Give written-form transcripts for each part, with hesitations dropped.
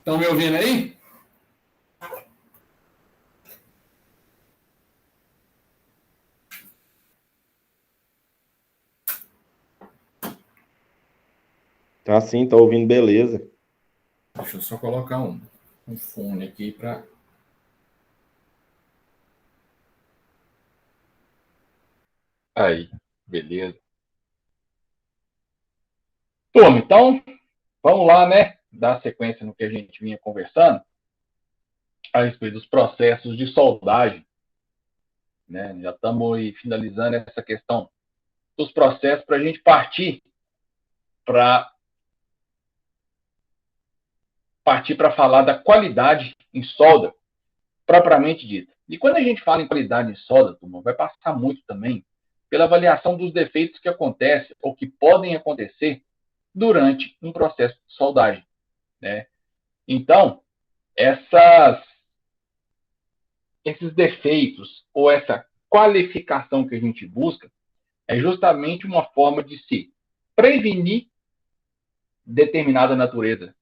Estão me ouvindo aí? Tá sim, tá ouvindo, beleza. Deixa eu só colocar um fone aqui para. Aí, beleza. Turma, então, vamos lá, né? Dar sequência no que a gente vinha conversando a respeito dos processos de soldagem. Né? Já estamos aí finalizando essa questão dos processos para a gente partir para falar da qualidade em solda, propriamente dita. E quando a gente fala em qualidade em solda, turma, vai passar muito também pela avaliação dos defeitos que acontecem ou que podem acontecer durante um processo de soldagem. Né? Então, esses defeitos ou essa qualificação que a gente busca é justamente uma forma de se prevenir determinada natureza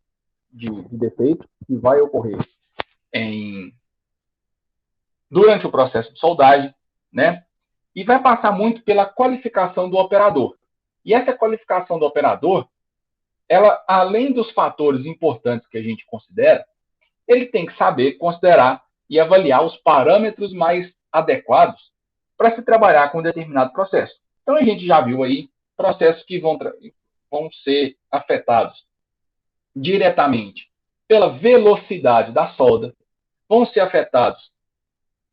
de defeito que vai ocorrer durante o processo de soldagem, né? E vai passar muito pela qualificação do operador. E essa qualificação do operador, ela, além dos fatores importantes que a gente considera, ele tem que saber considerar e avaliar os parâmetros mais adequados para se trabalhar com um determinado processo. Então, a gente já viu aí processos que vão ser afetados diretamente pela velocidade da solda, vão ser afetados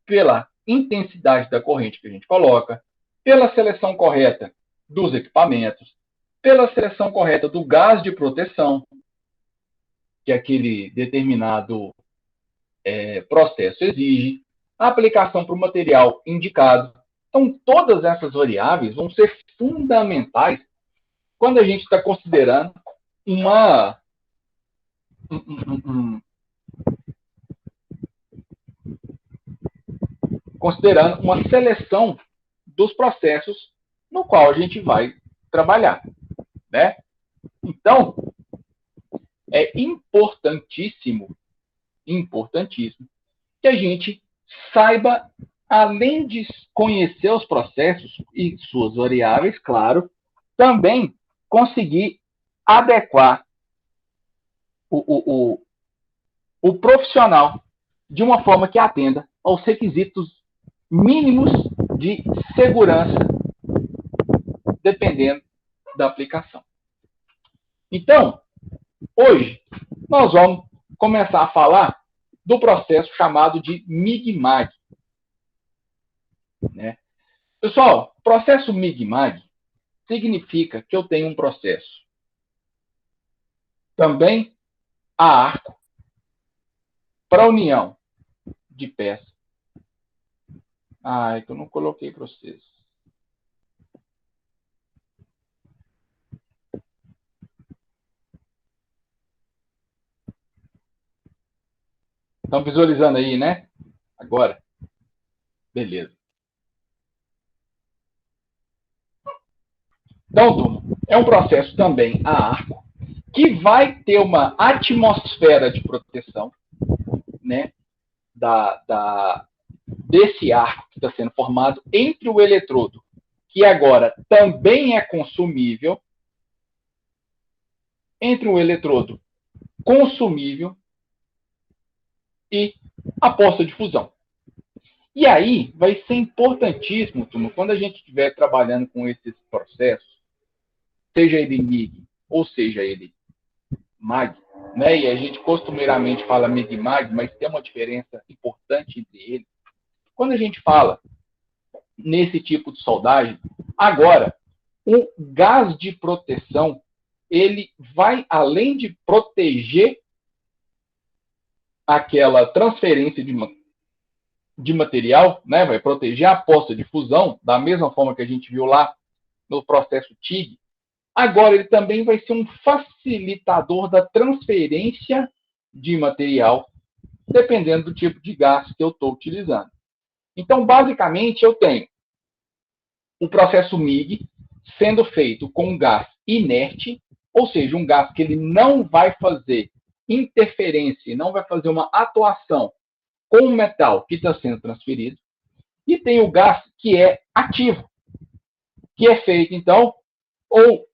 pela intensidade da corrente que a gente coloca, pela seleção correta dos equipamentos, pela seleção correta do gás de proteção, que aquele determinado processo exige, a aplicação para o material indicado. Então, todas essas variáveis vão ser fundamentais quando a gente está considerando uma seleção dos processos no qual a gente vai trabalhar. Né? Então, é importantíssimo que a gente saiba, além de conhecer os processos e suas variáveis, claro, também conseguir adequar o profissional de uma forma que atenda aos requisitos mínimos de segurança, dependendo da aplicação. Então, hoje, nós vamos começar a falar do processo chamado de MIG-MAG. Né? Pessoal, processo MIG-MAG significa que eu tenho um processo também a arco para união de peça. É que eu não coloquei para vocês. Estão visualizando aí, né? Agora? Beleza. Então, turma, é um processo também a arco, que vai ter uma atmosfera de proteção, né, desse arco que está sendo formado entre o eletrodo, que agora também é consumível, entre o eletrodo consumível e a poça de fusão. E aí vai ser importantíssimo, turma, quando a gente estiver trabalhando com esses processos, seja ele MIG ou seja ele MAG, né? E a gente costumeiramente fala MIG e MAG, mas tem uma diferença importante entre eles. Quando a gente fala nesse tipo de soldagem, agora, o gás de proteção, ele vai, além de proteger aquela transferência de material, né? Vai proteger a poça de fusão, da mesma forma que a gente viu lá no processo TIG. Agora, ele também vai ser um facilitador da transferência de material, dependendo do tipo de gás que eu estou utilizando. Então, basicamente, eu tenho o processo MIG sendo feito com um gás inerte, ou seja, um gás que ele não vai fazer interferência, não vai fazer uma atuação com o metal que está sendo transferido. E tem o gás que é ativo, que é feito, então, ou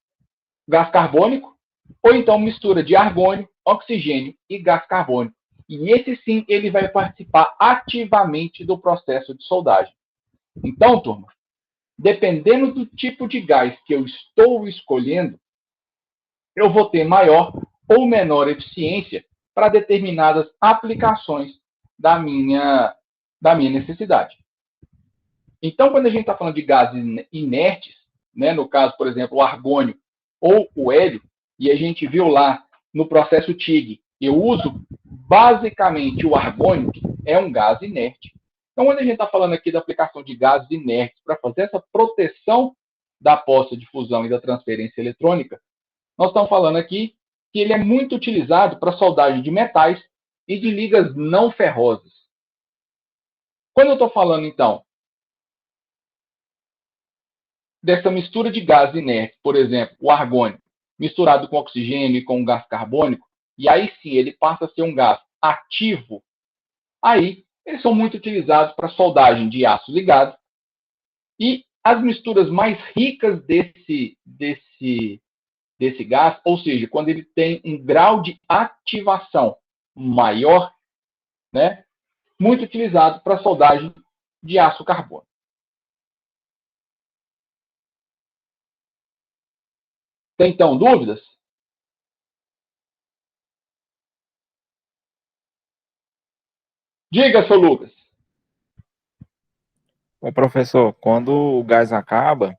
gás carbônico, ou então mistura de argônio, oxigênio e gás carbônico. E esse sim, ele vai participar ativamente do processo de soldagem. Então, turma, dependendo do tipo de gás que eu estou escolhendo, eu vou ter maior ou menor eficiência para determinadas aplicações da minha necessidade. Então, quando a gente está falando de gases inertes, né, no caso, por exemplo, o argônio ou o hélio, e a gente viu lá no processo TIG, eu uso basicamente o argônio, que é um gás inerte. Então, quando a gente está falando aqui da aplicação de gases inertes para fazer essa proteção da poça de fusão e da transferência eletrônica, nós estamos falando aqui que ele é muito utilizado para soldagem de metais e de ligas não ferrosas. Quando eu estou falando, então, dessa mistura de gás inerte, por exemplo, o argônio, misturado com oxigênio e com gás carbônico, e aí sim ele passa a ser um gás ativo, aí eles são muito utilizados para soldagem de aço ligado, e as misturas mais ricas desse gás, ou seja, quando ele tem um grau de ativação maior, né, muito utilizado para soldagem de aço carbônico. Tem, então, dúvidas? Diga, seu Lucas. Bom, professor, quando o gás acaba,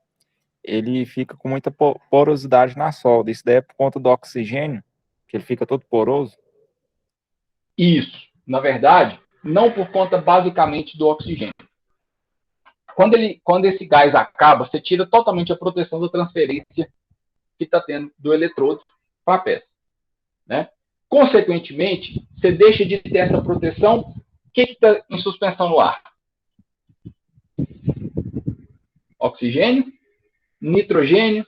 ele fica com muita porosidade na solda. Isso daí é por conta do oxigênio, que ele fica todo poroso? Isso. Na verdade, não por conta basicamente do oxigênio. Quando esse gás acaba, você tira totalmente a proteção da transferência que está tendo do eletrodo para a peça, né? Consequentemente, você deixa de ter essa proteção. O que está em suspensão no ar? Oxigênio, nitrogênio,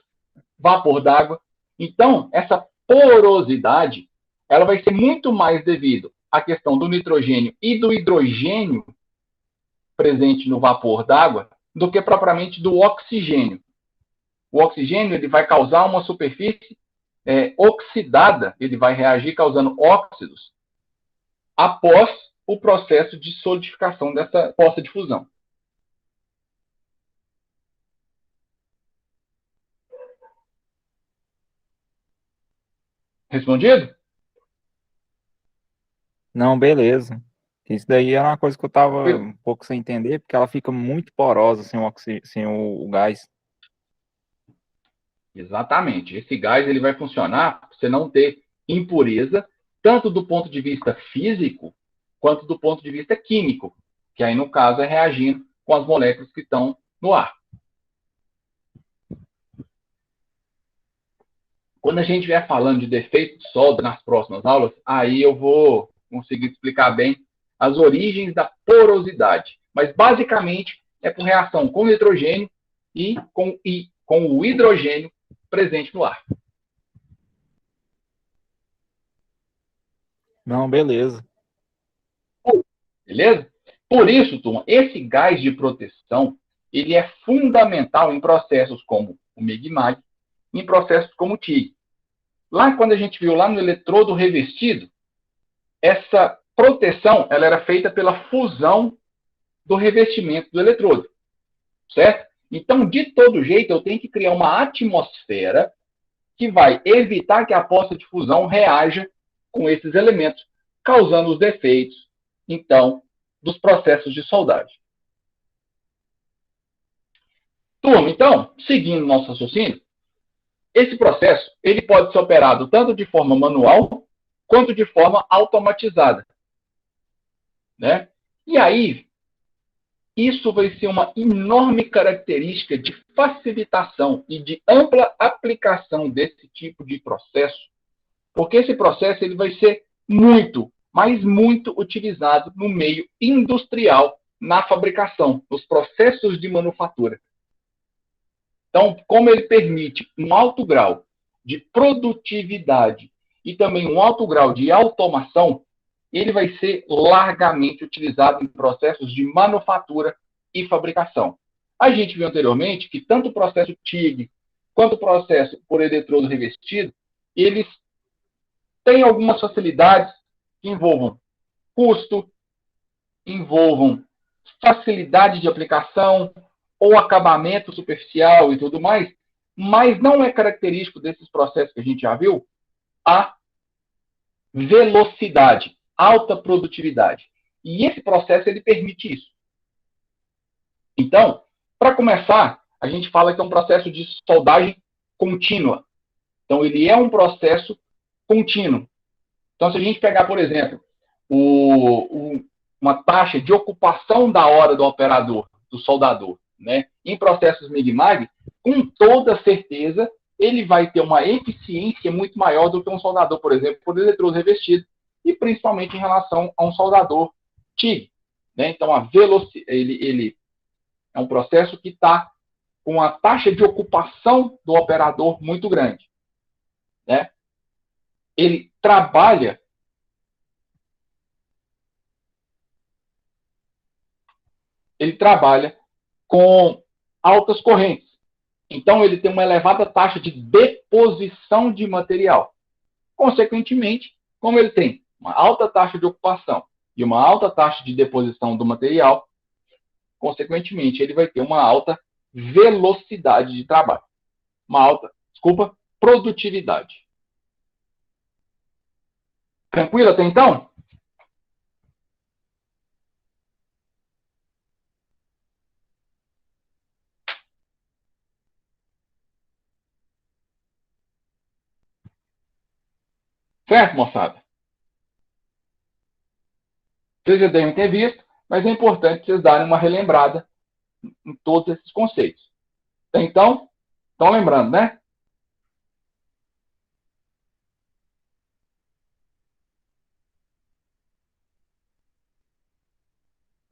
vapor d'água. Então, essa porosidade, ela vai ser muito mais devido à questão do nitrogênio e do hidrogênio presente no vapor d'água do que propriamente do oxigênio. O oxigênio ele vai causar uma superfície oxidada, ele vai reagir causando óxidos após o processo de solidificação dessa poça de fusão. Respondido? Não, beleza. Isso daí é uma coisa que eu estava um pouco sem entender, porque ela fica muito porosa sem o gás. Exatamente. Esse gás ele vai funcionar para você não ter impureza, tanto do ponto de vista físico, quanto do ponto de vista químico, que aí, no caso, é reagindo com as moléculas que estão no ar. Quando a gente vier falando de defeito de solda nas próximas aulas, aí eu vou conseguir explicar bem as origens da porosidade. Mas, basicamente, é por reação com o nitrogênio e com o hidrogênio presente no ar. Não, beleza. Beleza? Por isso, turma, esse gás de proteção, ele é fundamental em processos como o MIG-MAG, em processos como o TIG. Lá, quando a gente viu lá no eletrodo revestido, essa proteção ela era feita pela fusão do revestimento do eletrodo, certo? Então, de todo jeito, eu tenho que criar uma atmosfera que vai evitar que a poça de fusão reaja com esses elementos, causando os defeitos, então, dos processos de soldagem. Turma, então, seguindo nosso raciocínio, esse processo ele pode ser operado tanto de forma manual quanto de forma automatizada, né? E aí, isso vai ser uma enorme característica de facilitação e de ampla aplicação desse tipo de processo, porque esse processo ele vai ser muito, mas muito utilizado no meio industrial, na fabricação, nos processos de manufatura. Então, como ele permite um alto grau de produtividade e também um alto grau de automação, ele vai ser largamente utilizado em processos de manufatura e fabricação. A gente viu anteriormente que tanto o processo TIG quanto o processo por eletrodo revestido, eles têm algumas facilidades que envolvam custo, envolvam facilidade de aplicação ou acabamento superficial e tudo mais, mas não é característico desses processos que a gente já viu a velocidade, alta produtividade. E esse processo ele permite isso. Então, para começar, a gente fala que é um processo de soldagem contínua. Então, ele é um processo contínuo. Então, se a gente pegar, por exemplo, uma taxa de ocupação da hora do operador, do soldador, né, em processos MIG-MAG, com toda certeza, ele vai ter uma eficiência muito maior do que um soldador, por exemplo, por eletrodo revestido, e principalmente em relação a um soldador TIG. Né? Então, ele é um processo que está com a taxa de ocupação do operador muito grande. Né? Ele trabalha com altas correntes. Então, ele tem uma elevada taxa de deposição de material. Consequentemente, como ele tem uma alta taxa de ocupação e uma alta taxa de deposição do material, consequentemente, ele vai ter uma alta velocidade de trabalho. Produtividade. Tranquilo até então? Certo, moçada? Vocês já devem ter visto, mas é importante vocês darem uma relembrada em todos esses conceitos. Então, estão lembrando, né?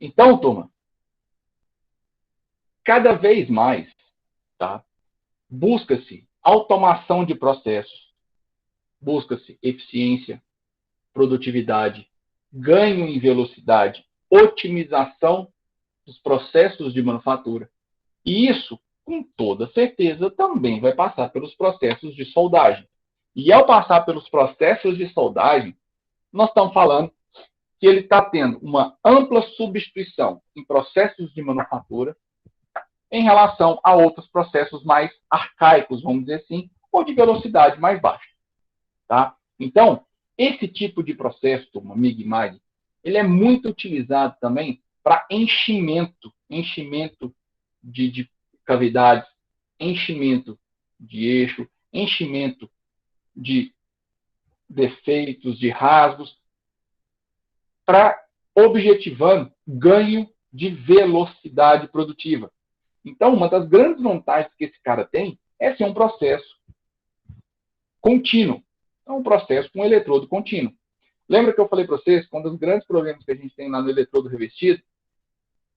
Então, turma, cada vez mais, tá? Busca-se automação de processos, busca-se eficiência, produtividade, ganho em velocidade, otimização dos processos de manufatura. E isso, com toda certeza, também vai passar pelos processos de soldagem. E ao passar pelos processos de soldagem, nós estamos falando que ele está tendo uma ampla substituição em processos de manufatura em relação a outros processos mais arcaicos, vamos dizer assim, ou de velocidade mais baixa. Tá? Então, esse tipo de processo, turma, MIG-MAG, ele é muito utilizado também para enchimento de cavidades, enchimento de eixo, enchimento de defeitos, de rasgos, para objetivando ganho de velocidade produtiva. Então, uma das grandes vantagens que esse cara tem é ser um processo contínuo. É um processo com eletrodo contínuo. Lembra que eu falei para vocês que um dos grandes problemas que a gente tem lá no eletrodo revestido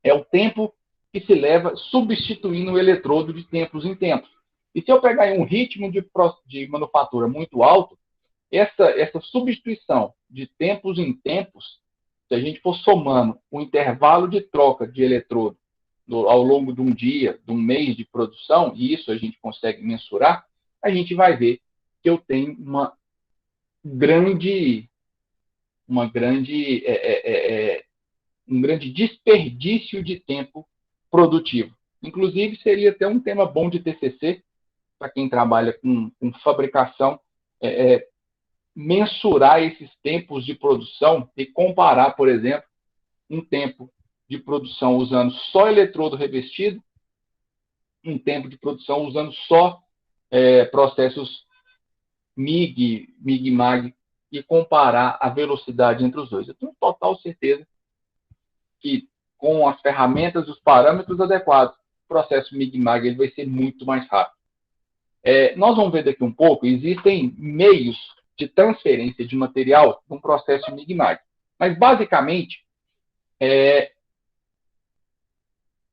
é o tempo que se leva substituindo o eletrodo de tempos em tempos. E se eu pegar um ritmo de manufatura muito alto, essa substituição de tempos em tempos, se a gente for somando o intervalo de troca de eletrodo ao longo de um dia, de um mês de produção, e isso a gente consegue mensurar, a gente vai ver que eu tenho um grande desperdício de tempo produtivo. Inclusive, seria até um tema bom de TCC, para quem trabalha com fabricação, mensurar esses tempos de produção e comparar, por exemplo, um tempo de produção usando só eletrodo revestido, um tempo de produção usando só processos MIG, MIG-MAG, e comparar a velocidade entre os dois. Eu tenho total certeza que, com as ferramentas e os parâmetros adequados, o processo MIG-MAG ele vai ser muito mais rápido. Nós vamos ver daqui um pouco, existem meios de transferência de material num processo MIG-MAG. Mas, basicamente,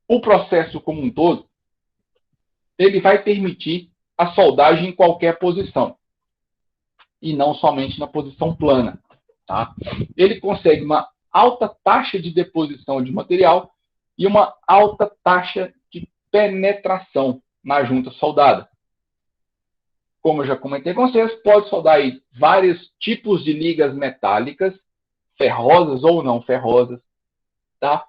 o processo como um todo, ele vai permitir a soldagem em qualquer posição. e não somente na posição plana. Tá? Ele consegue uma alta taxa de deposição de material e uma alta taxa de penetração na junta soldada. Como eu já comentei com vocês, pode soldar aí vários tipos de ligas metálicas, ferrosas ou não ferrosas, tá?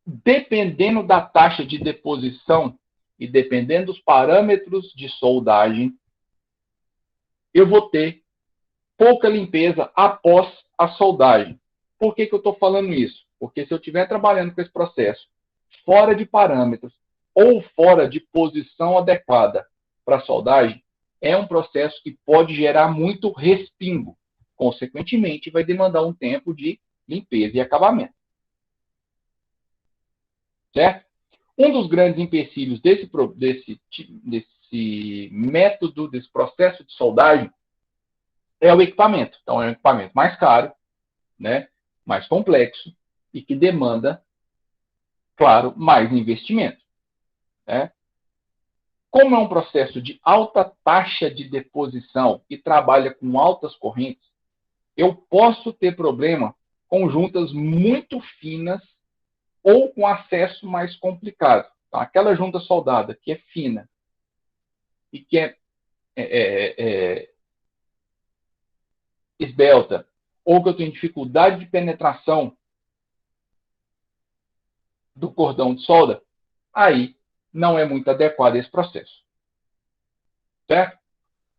Dependendo da taxa de deposição e dependendo dos parâmetros de soldagem, eu vou ter pouca limpeza após a soldagem. Por que eu estou falando isso? Porque se eu estiver trabalhando com esse processo fora de parâmetros ou fora de posição adequada para soldagem, é um processo que pode gerar muito respingo. Consequentemente, vai demandar um tempo de limpeza e acabamento. Certo? Um dos grandes empecilhos desse método, desse processo de soldagem, é o equipamento. Então, é um equipamento mais caro, né, mais complexo e que demanda, claro, mais investimento. Né? Como é um processo de alta taxa de deposição e trabalha com altas correntes, eu posso ter problema com juntas muito finas ou com acesso mais complicado. Então, aquela junta soldada que é fina e que é esbelta, ou que eu tenho dificuldade de penetração do cordão de solda, aí não é muito adequado esse processo. Certo?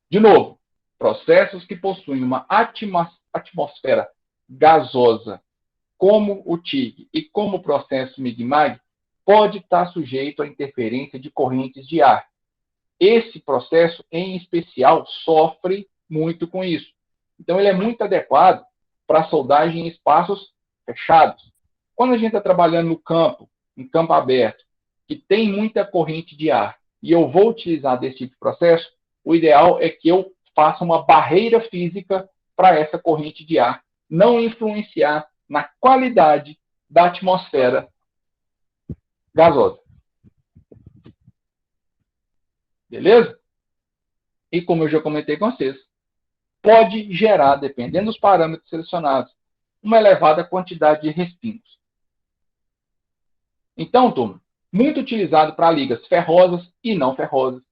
De novo, processos que possuem uma atmosfera gasosa, como o TIG e como o processo MIG-MAG, pode estar sujeito à interferência de correntes de ar. Esse processo, em especial, sofre muito com isso. Então, ele é muito adequado para soldagem em espaços fechados. Quando a gente está trabalhando no campo, em campo aberto, que tem muita corrente de ar, e eu vou utilizar desse tipo de processo, o ideal é que eu faça uma barreira física para essa corrente de ar não influenciar na qualidade da atmosfera gasosa. Beleza? E como eu já comentei com vocês, pode gerar, dependendo dos parâmetros selecionados, uma elevada quantidade de respingos. Então, turma, muito utilizado para ligas ferrosas e não ferrosas,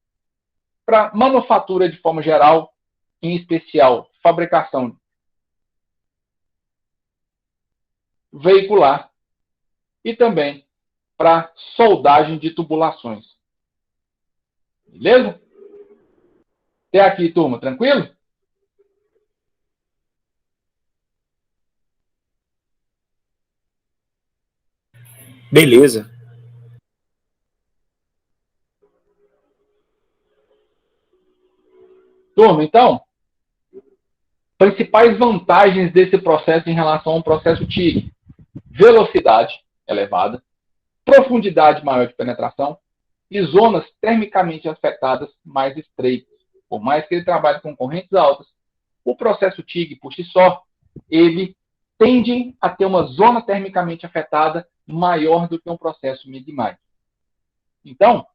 para manufatura de forma geral, em especial fabricação veicular e também para soldagem de tubulações. Beleza? Até aqui, turma, tranquilo? Beleza. Turma, então, principais vantagens desse processo em relação ao processo TIG. Velocidade elevada, profundidade maior de penetração e zonas termicamente afetadas mais estreitas. Por mais que ele trabalhe com correntes altas, o processo TIG, por si só, ele tende a ter uma zona termicamente afetada maior do que um processo MIG-MAG. Então,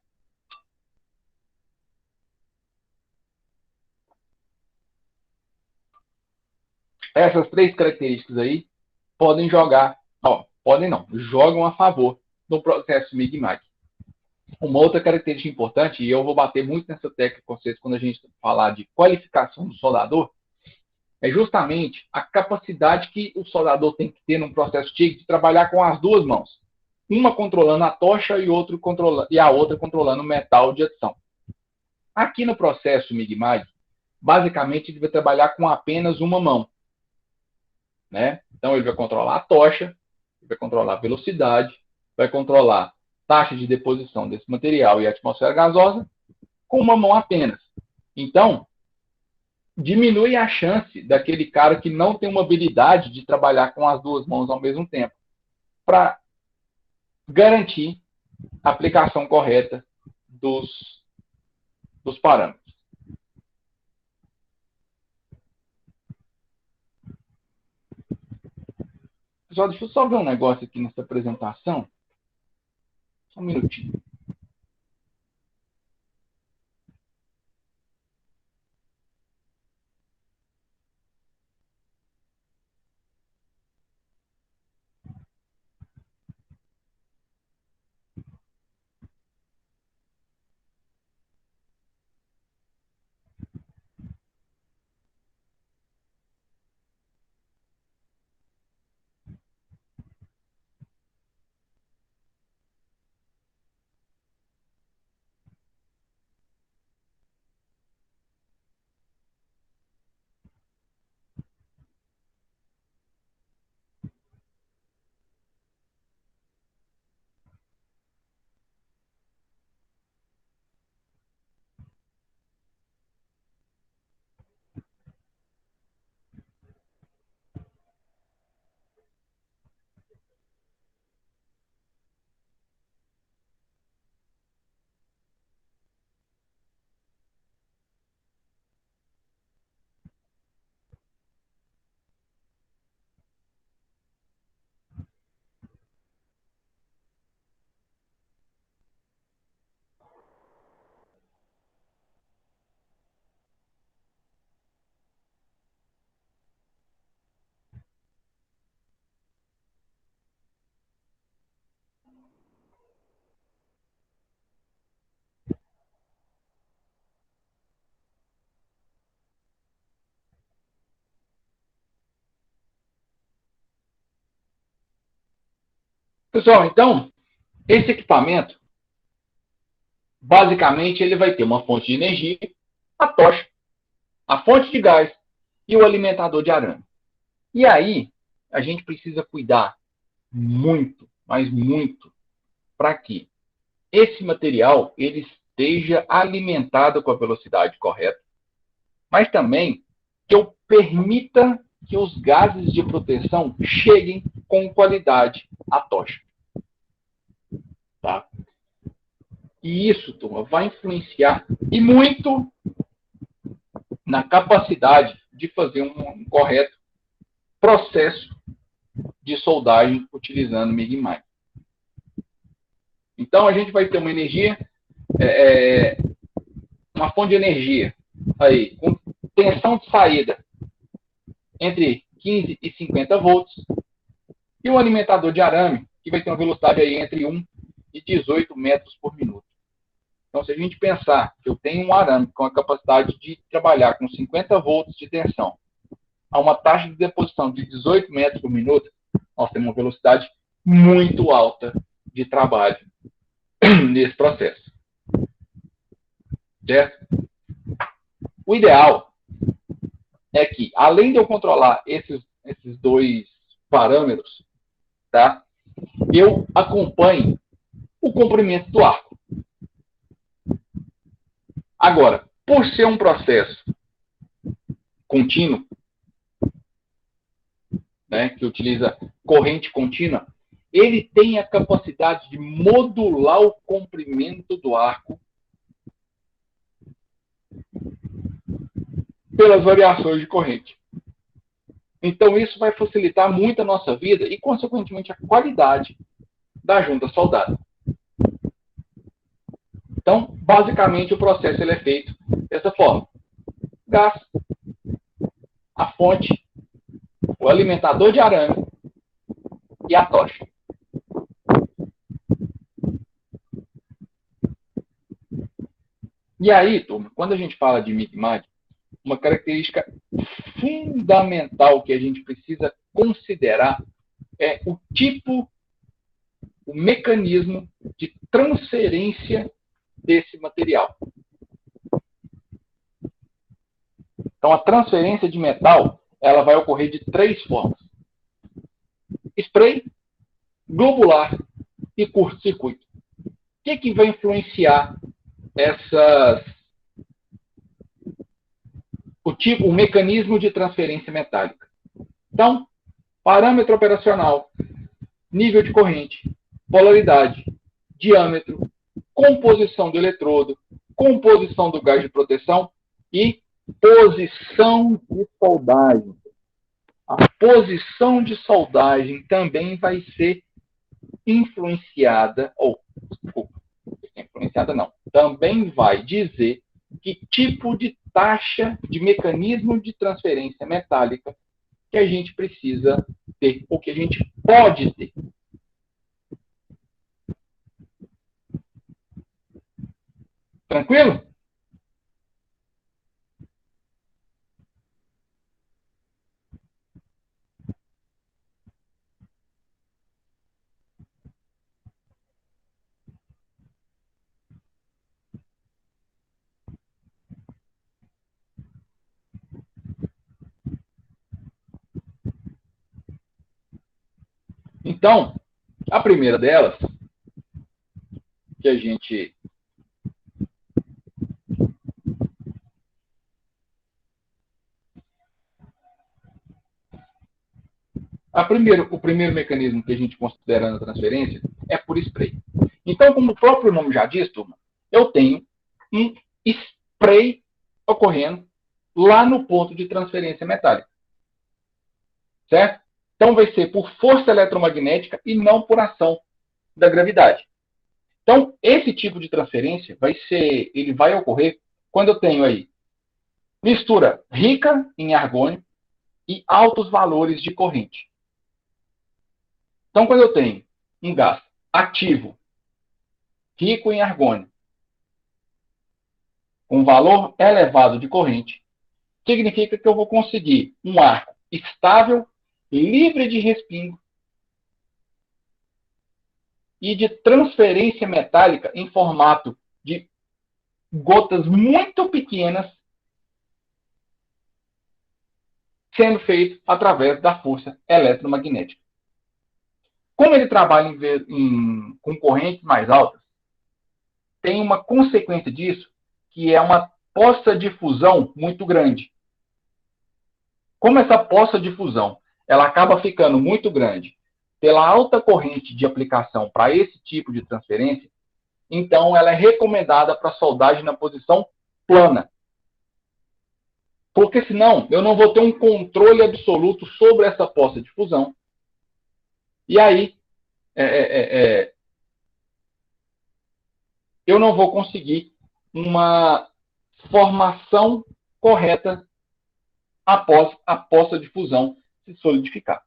essas três características aí podem jogar, podem não, jogam a favor do processo MIG-MAG. Uma outra característica importante, e eu vou bater muito nessa tecla com vocês quando a gente falar de qualificação do soldador, é justamente a capacidade que o soldador tem que ter num processo TIG de trabalhar com as duas mãos. Uma controlando a tocha e a outra controlando o metal de adição. Aqui no processo MIG-MAG, basicamente ele vai trabalhar com apenas uma mão. Né? Então ele vai controlar a tocha, vai controlar a velocidade, vai controlar taxa de deposição desse material e a atmosfera gasosa com uma mão apenas. Então, diminui a chance daquele cara que não tem uma habilidade de trabalhar com as duas mãos ao mesmo tempo, para garantir a aplicação correta dos parâmetros. Pessoal, deixa eu só ver um negócio aqui nessa apresentação. Só um minutinho. Pessoal, então, esse equipamento, basicamente, ele vai ter uma fonte de energia, a tocha, a fonte de gás e o alimentador de arame. E aí, a gente precisa cuidar muito, mas muito, para que esse material ele esteja alimentado com a velocidade correta, mas também que eu permita que os gases de proteção cheguem com qualidade à tocha. Tá? E isso, turma, vai influenciar e muito na capacidade de fazer um correto processo de soldagem utilizando MIG-MIG. Então, a gente vai ter uma energia, uma fonte de energia aí, com tensão de saída entre 15 e 50 volts, e um alimentador de arame, que vai ter uma velocidade aí entre 1 e 18 metros por minuto. Então, se a gente pensar que eu tenho um arame com a capacidade de trabalhar com 50 volts de tensão, a uma taxa de deposição de 18 metros por minuto, nós temos uma velocidade muito alta de trabalho nesse processo. Certo? O ideal é que, além de eu controlar esses dois parâmetros, tá, eu acompanhe o comprimento do arco. Agora, por ser um processo contínuo, né, que utiliza corrente contínua, ele tem a capacidade de modular o comprimento do arco pelas variações de corrente. Então, isso vai facilitar muito a nossa vida e, consequentemente, a qualidade da junta soldada. Então, basicamente, o processo ele é feito dessa forma. Gás, a fonte, o alimentador de arame e a tocha. E aí, turma, quando a gente fala de MIG-MIG, uma característica fundamental que a gente precisa considerar é o tipo, o mecanismo de transferência desse material. Então, a transferência de metal, ela vai ocorrer de 3 formas: spray, globular e curto-circuito. O que vai influenciar o mecanismo de transferência metálica? Então, parâmetro operacional, nível de corrente, polaridade, diâmetro, composição do eletrodo, composição do gás de proteção e posição de soldagem. A posição de soldagem também vai ser influenciada, também vai dizer que tipo de taxa de mecanismo de transferência metálica que a gente precisa ter, ou que a gente pode ter. Tranquilo? Então, a primeira delas, que a gente o primeiro mecanismo que a gente considera na transferência é por spray. Então, como o próprio nome já diz, turma, eu tenho um spray ocorrendo lá no ponto de transferência metálica. Certo? Então, vai ser por força eletromagnética e não por ação da gravidade. Então, esse tipo de transferência ele vai ocorrer quando eu tenho aí mistura rica em argônio e altos valores de corrente. Então, quando eu tenho um gás ativo, rico em argônio, com valor elevado de corrente, significa que eu vou conseguir um arco estável, livre de respingo, e de transferência metálica em formato de gotas muito pequenas, sendo feito através da força eletromagnética. Como ele trabalha com correntes mais altas, tem uma consequência disso, que é uma poça de fusão muito grande. Como essa poça de fusão ela acaba ficando muito grande pela alta corrente de aplicação para esse tipo de transferência, então ela é recomendada para soldagem na posição plana. Porque senão eu não vou ter um controle absoluto sobre essa poça de fusão. E aí eu não vou conseguir uma formação correta após a poça de fusão se solidificar.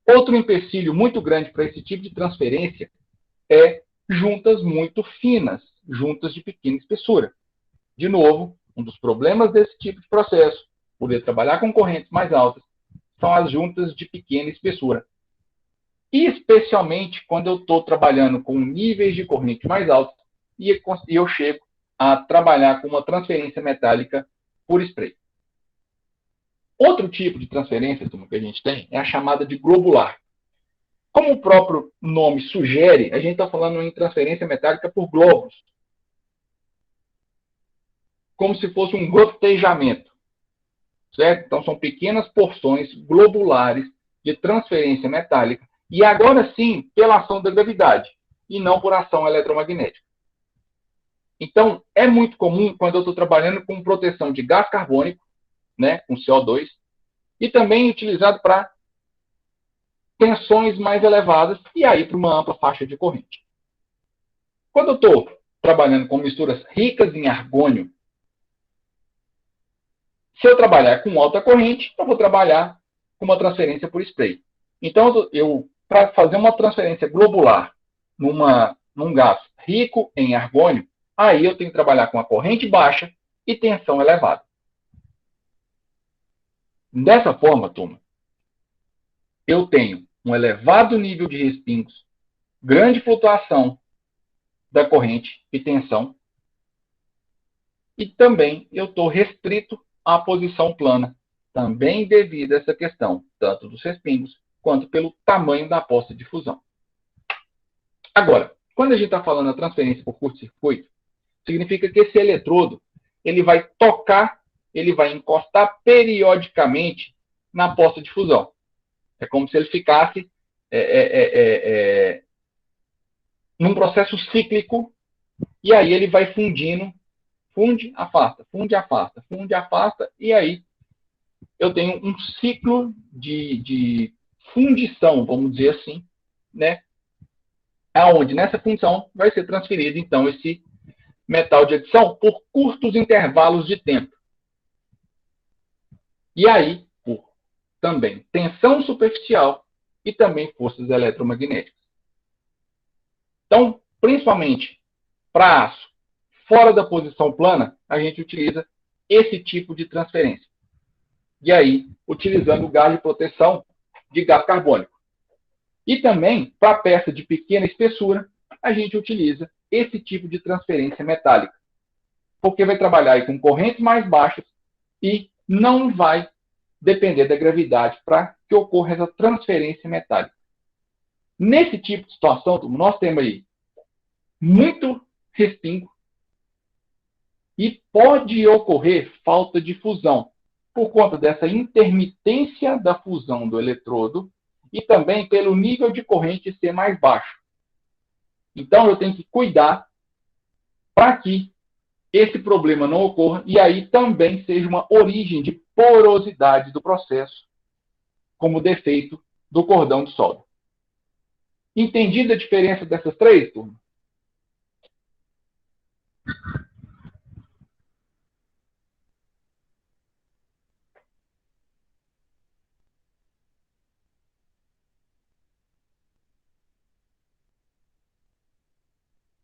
Outro empecilho muito grande para esse tipo de transferência é juntas muito finas, juntas de pequena espessura. De novo, um dos problemas desse tipo de processo, poder trabalhar com correntes mais altas, são as juntas de pequena espessura. E especialmente quando eu estou trabalhando com níveis de corrente mais altos e eu chego a trabalhar com uma transferência metálica por spray. Outro tipo de transferência que a gente tem é a chamada de globular. Como o próprio nome sugere, a gente está falando em transferência metálica por globos. Como se fosse um gotejamento. Certo? Então, são pequenas porções globulares de transferência metálica. E agora sim, pela ação da gravidade, e não por ação eletromagnética. Então, é muito comum quando eu estou trabalhando com proteção de gás carbônico, né, com CO2, e também utilizado para tensões mais elevadas, e aí para uma ampla faixa de corrente. Quando eu estou trabalhando com misturas ricas em argônio, se eu trabalhar com alta corrente, eu vou trabalhar com uma transferência por spray. Então, para fazer uma transferência globular num gás rico em argônio, aí eu tenho que trabalhar com a corrente baixa e tensão elevada. Dessa forma, turma, eu tenho um elevado nível de respingos, grande flutuação da corrente e tensão, e também eu estou restrito à posição plana, também devido a essa questão, tanto dos respingos, quanto pelo tamanho da poça de fusão. Agora, quando a gente está falando da transferência por curto-circuito, significa que esse eletrodo ele vai tocar, ele vai encostar periodicamente na poça de fusão. É como se ele ficasse num processo cíclico, e aí ele vai fundindo, funde, afasta, funde, afasta, funde, afasta, e aí eu tenho um ciclo de fundição, vamos dizer assim, né? Aonde nessa função vai ser transferido, então, esse metal de adição por curtos intervalos de tempo. E aí, por também tensão superficial e também forças eletromagnéticas. Então, principalmente para aço fora da posição plana, a gente utiliza esse tipo de transferência. E aí, utilizando o gás de proteção de gás carbônico. E também, para peça de pequena espessura, a gente utiliza esse tipo de transferência metálica. Porque vai trabalhar aí com correntes mais baixas e não vai depender da gravidade para que ocorra essa transferência metálica. Nesse tipo de situação, nós temos aí muito respingo e pode ocorrer falta de fusão por conta dessa intermitência da fusão do eletrodo e também pelo nível de corrente ser mais baixo. Então, eu tenho que cuidar para que esse problema não ocorra e aí também seja uma origem de porosidade do processo, como defeito do cordão de solda. Entendida a diferença dessas três, turma?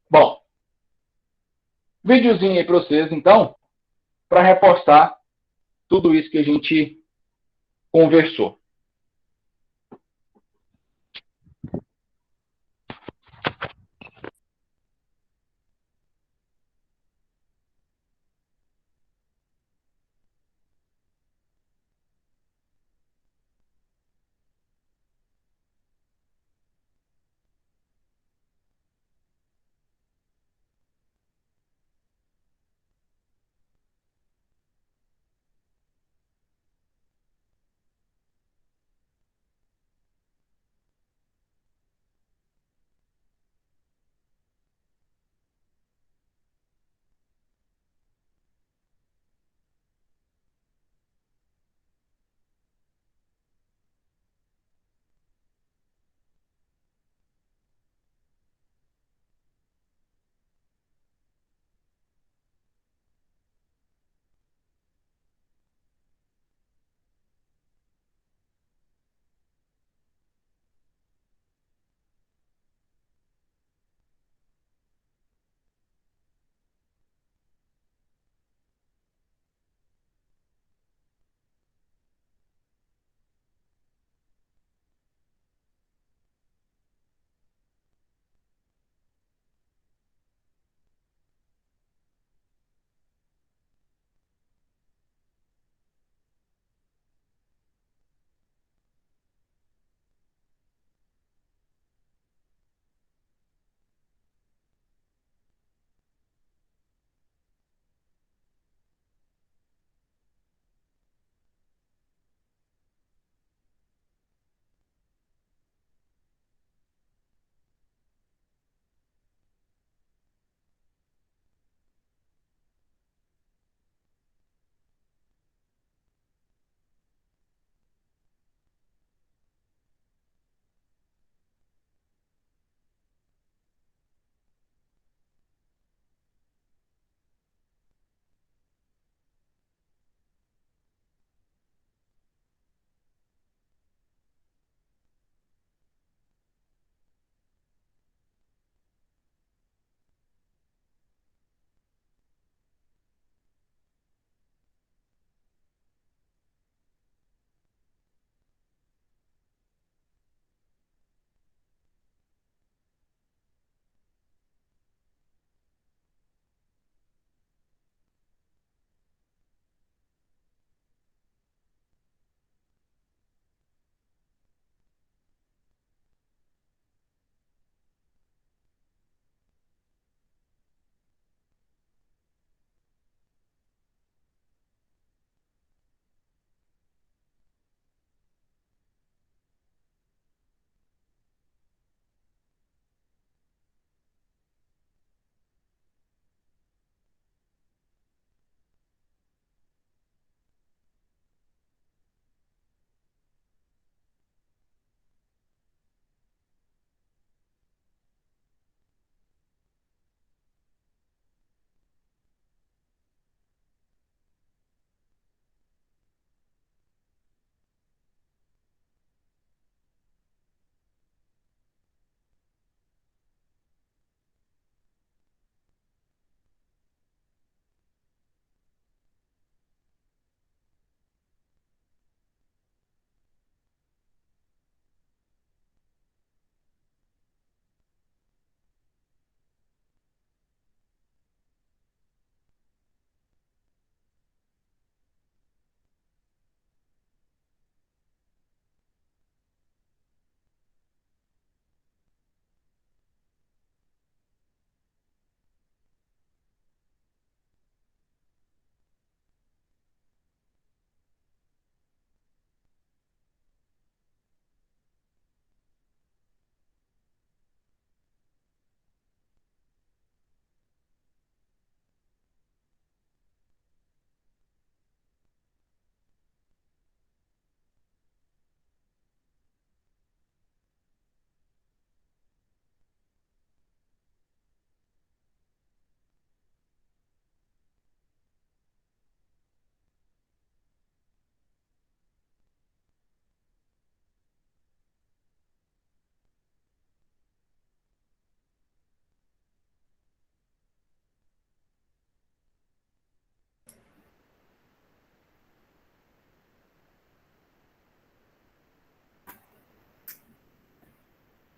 Bom, videozinho aí para vocês, então, para reforçar tudo isso que a gente conversou.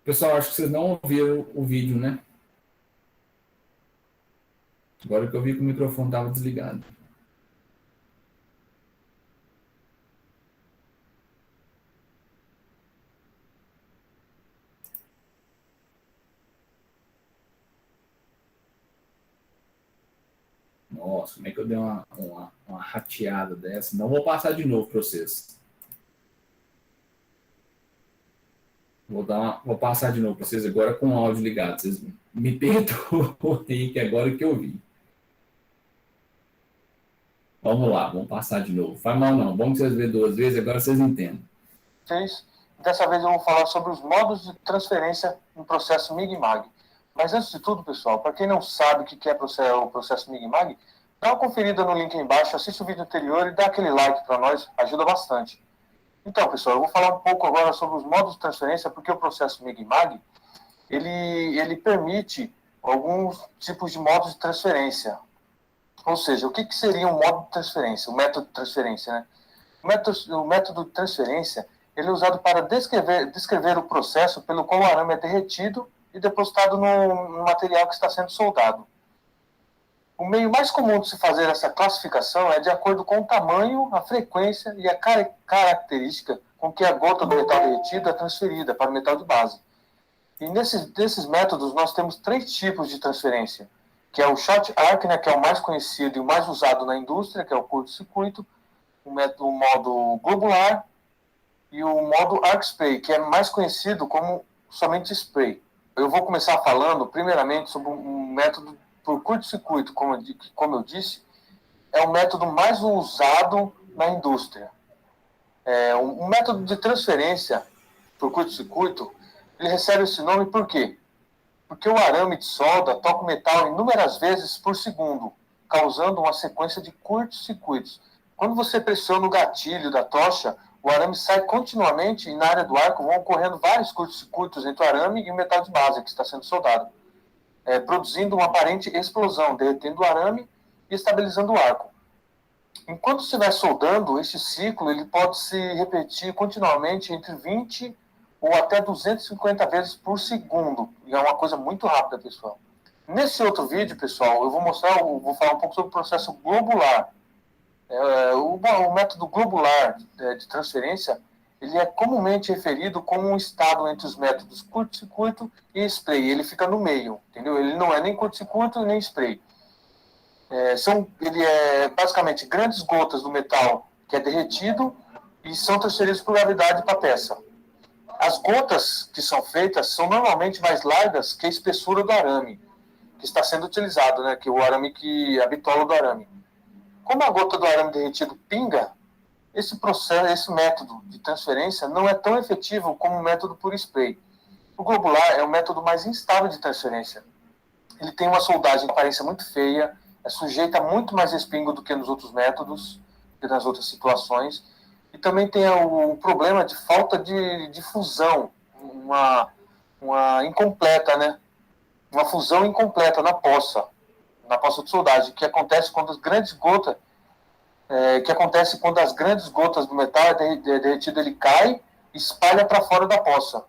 Pessoal, acho que vocês não ouviram o vídeo, né? Agora que eu vi que o microfone estava desligado. Nossa, como é que eu dei uma rateada dessa? Não vou passar de novo para vocês. Vou passar de novo para vocês agora com o áudio ligado. Vocês me perdoem que agora que eu vi. Vamos lá, vamos passar de novo. Faz mal não, vamos que vocês verem 2 vezes, agora vocês entendem. Dessa vez eu vou falar sobre os modos de transferência no processo MIG-MAG. Mas antes de tudo, pessoal, para quem não sabe o que é o processo MIG-MAG, dá uma conferida no link aí embaixo, assiste o vídeo anterior e dá aquele like para nós, ajuda bastante. Então, pessoal, eu vou falar um pouco agora sobre os modos de transferência, porque o processo MIG-MAG, ele permite alguns tipos de modos de transferência. Ou seja, o que seria um modo de transferência, o método de transferência, né? O método de transferência, ele é usado para descrever o processo pelo qual o arame é derretido e depositado no material que está sendo soldado. O meio mais comum de se fazer essa classificação é de acordo com o tamanho, a frequência e a característica com que a gota do metal derretido é transferida para o metal de base. E nesses métodos nós temos 3 tipos de transferência, que é o short arc, né, que é o mais conhecido e o mais usado na indústria, que é o curto-circuito, o modo globular e o modo arc spray, que é mais conhecido como somente spray. Eu vou começar falando primeiramente sobre um método por curto-circuito, como eu disse, é o método mais usado na indústria. Um método de transferência por curto-circuito, ele recebe esse nome por quê? Porque o arame de solda toca o metal inúmeras vezes por segundo, causando uma sequência de curtos-circuitos. Quando você pressiona o gatilho da tocha, o arame sai continuamente e na área do arco vão ocorrendo vários curtos-circuitos entre o arame e o metal de base que está sendo soldado, produzindo uma aparente explosão, derretendo o arame e estabilizando o arco. Enquanto estiver soldando, este ciclo ele pode se repetir continuamente entre 20 ou até 250 vezes por segundo. E é uma coisa muito rápida, pessoal. Nesse outro vídeo, pessoal, eu vou falar um pouco sobre o processo globular. O método globular de transferência, ele é comumente referido como um estado entre os métodos curto-circuito e spray. Ele fica no meio, entendeu? Ele não é nem curto-circuito nem spray. Ele é basicamente grandes gotas do metal que é derretido e são transferidas por gravidade para a peça. As gotas que são feitas são normalmente mais largas que a espessura do arame que está sendo utilizado, né? Que é o arame a bitola do arame. Como a gota do arame derretido pinga, esse método de transferência não é tão efetivo como o método por spray. O globular é o método mais instável de transferência. Ele tem uma soldagem de aparência muito feia, é sujeita a muito mais respingo do que nos outros métodos, do que nas outras situações. E também tem o problema de falta de fusão, uma incompleta, né? Uma fusão incompleta na poça de soldagem, que acontece quando as grandes gotas, do metal derretido, ele cai e espalha para fora da poça,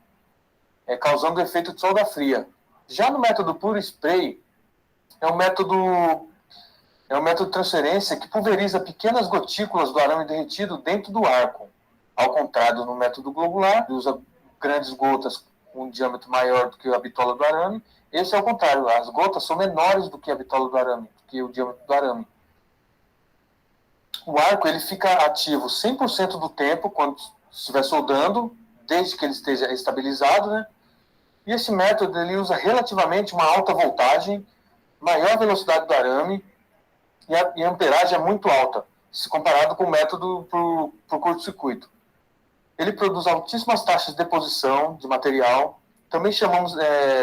causando o efeito de solda fria. Já no método puro spray, é um método de transferência que pulveriza pequenas gotículas do arame derretido dentro do arco. Ao contrário, no método globular, ele usa grandes gotas com um diâmetro maior do que a bitola do arame. Esse é o contrário, as gotas são menores do que a bitola do arame, do que o diâmetro do arame. O arco ele fica ativo 100% do tempo quando estiver soldando, desde que ele esteja estabilizado, né? E esse método ele usa relativamente uma alta voltagem, maior velocidade do arame e a amperagem é muito alta, se comparado com o método por curto-circuito. Ele produz altíssimas taxas de deposição de material. Também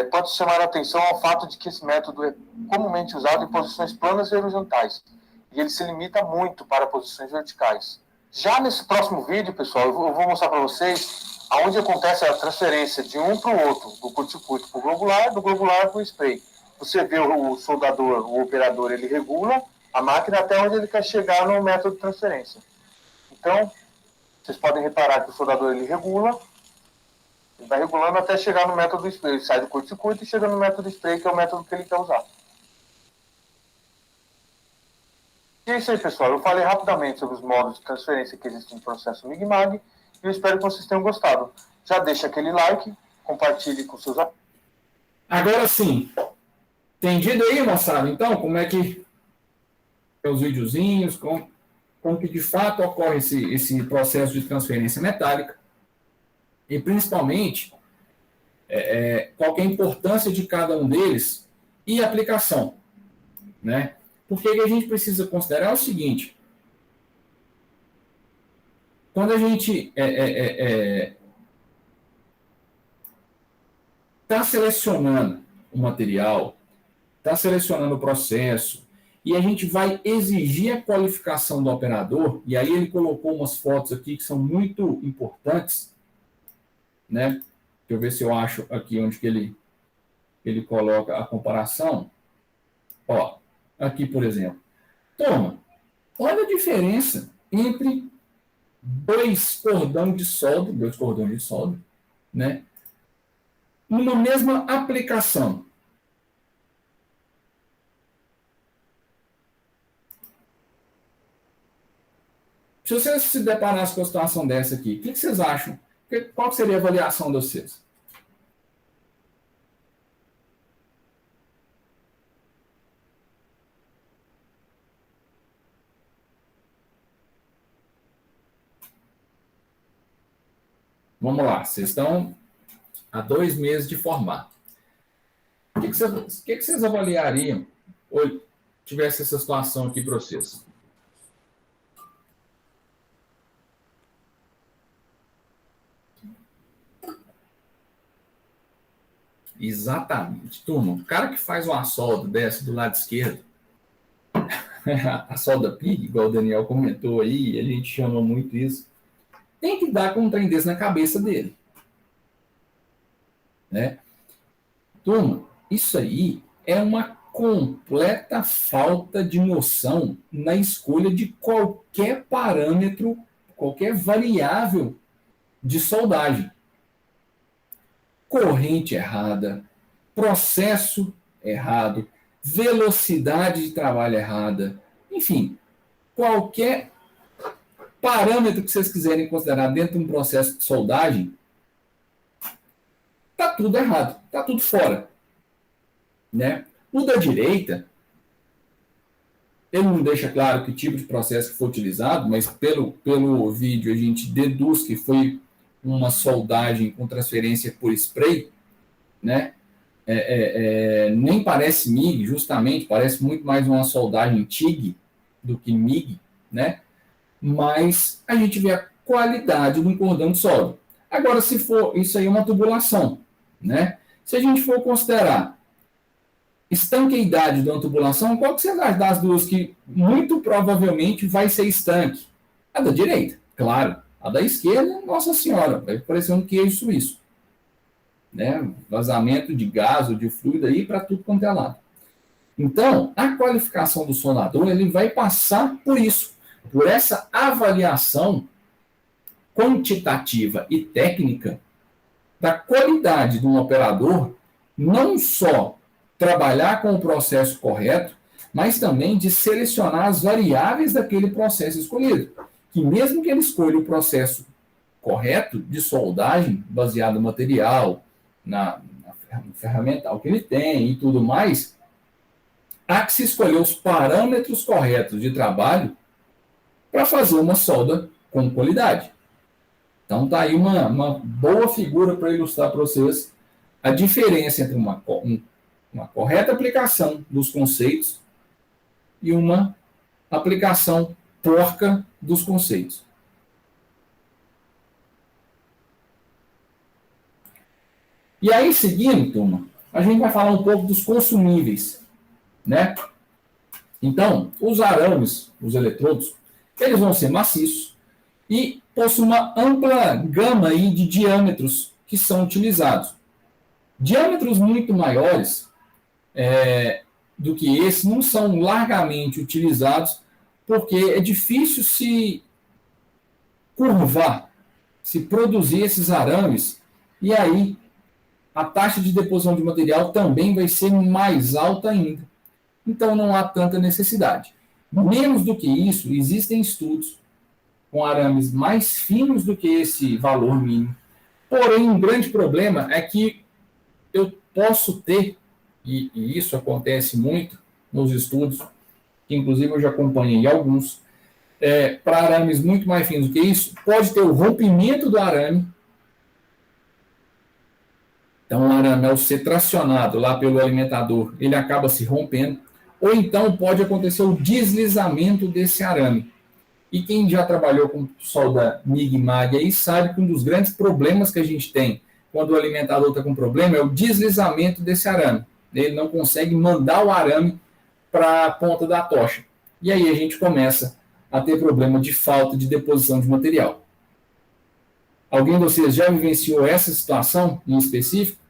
pode chamar a atenção ao fato de que esse método é comumente usado em posições planas e horizontais. E ele se limita muito para posições verticais. Já nesse próximo vídeo, pessoal, eu vou mostrar para vocês aonde acontece a transferência de um para o outro, do curto-circuito para o globular, do globular para o spray. Você vê o soldador, o operador, ele regula a máquina até onde ele quer chegar no método de transferência. Então, vocês podem reparar que o soldador ele regula Ele vai regulando até chegar no método spray. Ele sai do curto-circuito e chega no método spray, que é o método que ele quer usar. E é isso aí, pessoal. Eu falei rapidamente sobre os modos de transferência que existem no processo Mig-Mag e eu espero que vocês tenham gostado. Já deixa aquele like, compartilhe com seus amigos. Agora sim, entendido aí, moçada? Então, como é que os videozinhos, como que de fato ocorre esse processo de transferência metálica e principalmente qual que é a importância de cada um deles e a aplicação, né? Porque a gente precisa considerar o seguinte: quando a gente está selecionando o material, está selecionando o processo, e a gente vai exigir a qualificação do operador, e aí ele colocou umas fotos aqui que são muito importantes, né? Deixa eu ver se eu acho aqui onde que ele coloca a comparação. Ó, aqui, por exemplo. Toma, olha a diferença entre dois cordões de solda, né? Numa mesma aplicação. Se vocês se deparassem com a situação dessa aqui, o que vocês acham? Qual seria a avaliação de vocês? Vamos lá, vocês estão há 2 meses de formar. O que vocês avaliariam ou tivesse essa situação aqui para vocês? Exatamente. Turma, o cara que faz uma solda dessa do lado esquerdo, a solda PIG, igual o Daniel comentou aí, a gente chama muito isso, tem que dar com um trem desse na cabeça dele. Né? Turma, isso aí é uma completa falta de noção na escolha de qualquer parâmetro, qualquer variável de soldagem. Corrente errada, processo errado, velocidade de trabalho errada, enfim, qualquer parâmetro que vocês quiserem considerar dentro de um processo de soldagem, está tudo errado, está tudo fora. Né? O da direita, ele não deixa claro que tipo de processo que foi utilizado, mas pelo vídeo a gente deduz que foi uma soldagem com transferência por spray, né? Nem parece MIG, justamente, parece muito mais uma soldagem TIG do que MIG, né? Mas a gente vê a qualidade do cordão de solda. Agora, se for, isso aí é uma tubulação, né? Se a gente for considerar estanqueidade de uma tubulação, qual que você acha das duas que muito provavelmente vai ser estanque? A da direita, claro. A da esquerda, nossa senhora, vai parecer um queijo suíço. Né? Vazamento de gás ou de fluido aí para tudo quanto é lado. Então, a qualificação do soldador, ele vai passar por isso, por essa avaliação quantitativa e técnica da qualidade de um operador, não só trabalhar com o processo correto, mas também de selecionar as variáveis daquele processo escolhido. Que mesmo que ele escolha o processo correto de soldagem, baseado no material, no ferramental que ele tem e tudo mais, há que se escolher os parâmetros corretos de trabalho para fazer uma solda com qualidade. Então, está aí uma boa figura para ilustrar para vocês a diferença entre uma correta aplicação dos conceitos e uma aplicação porca dos conceitos. E aí, seguindo, turma, a gente vai falar um pouco dos consumíveis, né? Então, os arames, os eletrodos, eles vão ser maciços e possuem uma ampla gama aí de diâmetros que são utilizados. Diâmetros muito maiores do que esse não são largamente utilizados porque é difícil se curvar, se produzir esses arames E aí, a taxa de deposição de material também vai ser mais alta ainda. Então, não há tanta necessidade. Menos do que isso, existem estudos com arames mais finos do que esse valor mínimo. Porém, um grande problema é que eu posso ter, e isso acontece muito nos estudos, que inclusive eu já acompanhei alguns, para arames muito mais finos do que isso, pode ter o rompimento do arame. Então, o arame, ao ser tracionado lá pelo alimentador, ele acaba se rompendo. Ou então pode acontecer o deslizamento desse arame. E quem já trabalhou com solda MIG-MAG aí sabe que um dos grandes problemas que a gente tem quando o alimentador está com problema é o deslizamento desse arame. Ele não consegue mandar o arame para a ponta da tocha. E aí a gente começa a ter problema de falta de deposição de material. Alguém de vocês já vivenciou essa situação em específico?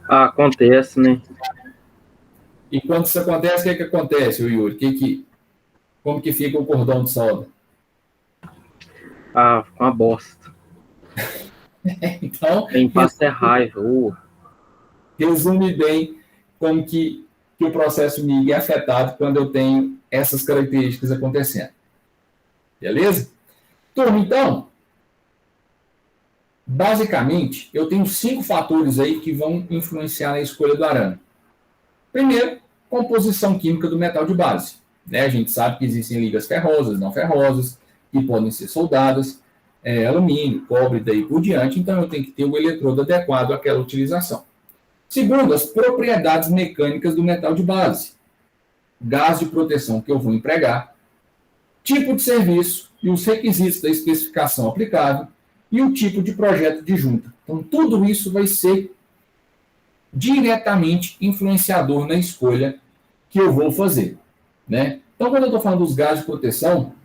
Acontece, né? E quando isso acontece, o que acontece, Yuri? Como que fica o cordão de solda? Uma bosta. Então, Tem passa raiva. resume bem como que o processo MIG é afetado quando eu tenho essas características acontecendo. Beleza? Turma, então, basicamente, eu tenho 5 fatores aí que vão influenciar na escolha do arame. Primeiro, composição química do metal de base. Né? A gente sabe que existem ligas ferrosas, não ferrosas, que podem ser soldadas, alumínio, cobre, daí por diante, então eu tenho que ter o eletrodo adequado àquela utilização. Segundo, as propriedades mecânicas do metal de base, gás de proteção que eu vou empregar, tipo de serviço e os requisitos da especificação aplicável e o tipo de projeto de junta. Então, tudo isso vai ser diretamente influenciador na escolha que eu vou fazer. Né? Então, quando eu estou falando dos gases de proteção,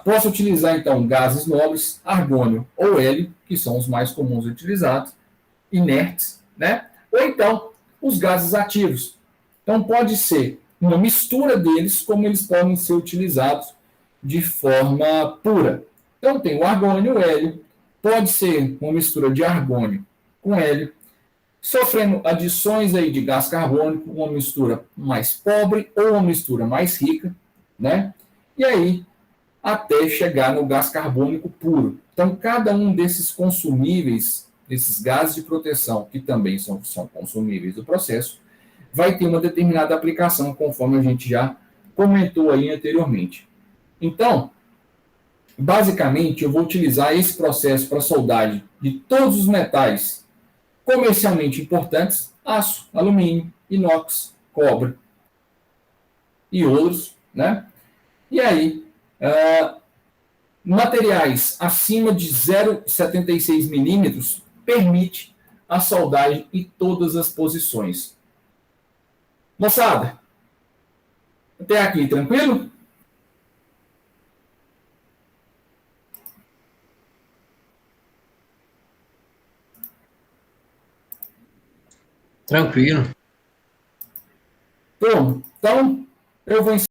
posso utilizar, então, gases nobres, argônio ou hélio, que são os mais comuns utilizados, inertes, né? Ou então, os gases ativos. Então, pode ser uma mistura deles, como eles podem ser utilizados de forma pura. Então, tem o argônio e o hélio. Pode ser uma mistura de argônio com hélio, sofrendo adições aí de gás carbônico, uma mistura mais pobre ou uma mistura mais rica, né? E aí, até chegar no gás carbônico puro. Então, cada um desses consumíveis, esses gases de proteção, que também são consumíveis do processo, vai ter uma determinada aplicação, conforme a gente já comentou aí anteriormente. Então, basicamente, eu vou utilizar esse processo para soldagem de todos os metais comercialmente importantes: aço, alumínio, inox, cobre e outros, né? E aí, materiais acima de 0,76 milímetros permite a soldagem em todas as posições. Moçada, até aqui, tranquilo? Tranquilo. Bom, então eu vou